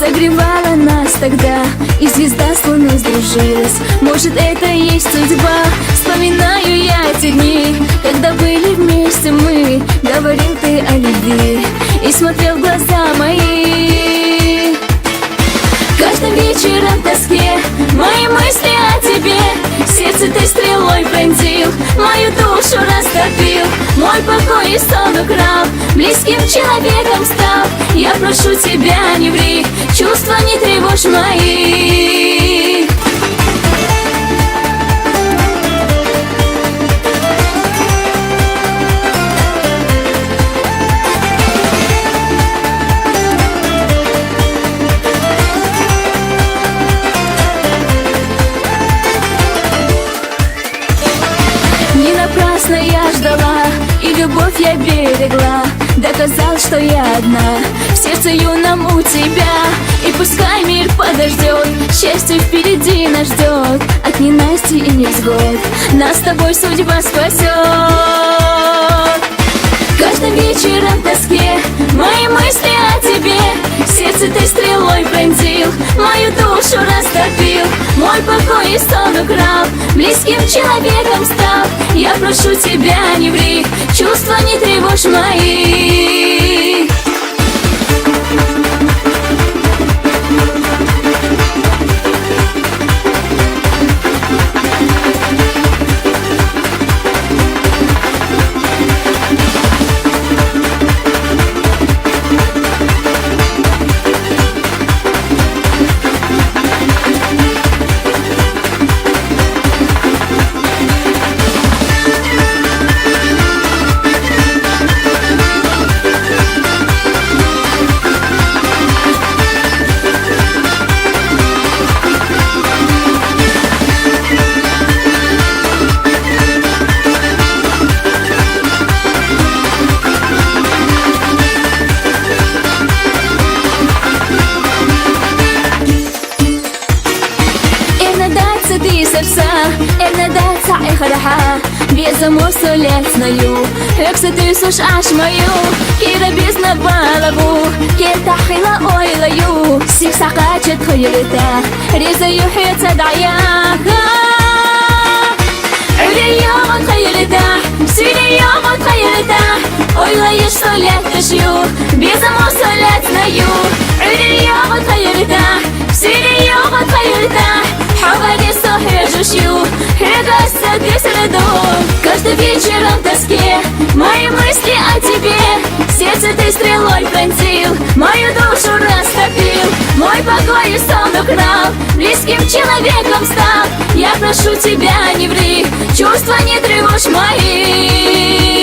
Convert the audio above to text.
согревала нас тогда, и звезда с луной сдружилась. Может, это и есть судьба. Вспоминаю я эти дни, когда были вместе мы. Говорил ты о любви и смотрел в глаза мои. Каждым вечером в тоске мои мысли о тебе. Сердце ты стрелой пронзил, мою душу растопил, мой покой и сон украл, близким человеком стал. Я прошу тебя, не ври, чувства не тревожь мои. Не напрасно я ждала, и любовь я берегла. Доказал, что я одна в сердце юном у тебя. И пускай мир подождет, счастье впереди нас ждет. От ненасти и невзгод нас с тобой судьба спасет. Каждым вечером в тоске мои мысли о тебе. Сердце ты стрелой пронзил, мою душу растопил, мой покой и сон украл, близким человеком стал. Я прошу тебя, не ври, чувства не тревожь мои. Безумов солецною, ексити суш аж мою, кида бізна балабу, кита хила ойлаю, сих сақачет хилита, ризаю хица даяха. Улиямон хилита, силиямон хилита, ойлаеш солетешю, безумов солецною, улиямон хилита, силиямон хилита, حوالي صحي جوشيو هرقصة بيسردом. Каждый вечером в тоске мои мысли о тебе. Сердце ты стрелой пронзил, мою душу растопил, мой покой и сон украл, близким человеком стал. Я прошу тебя, не ври, чувства не тревожь мои.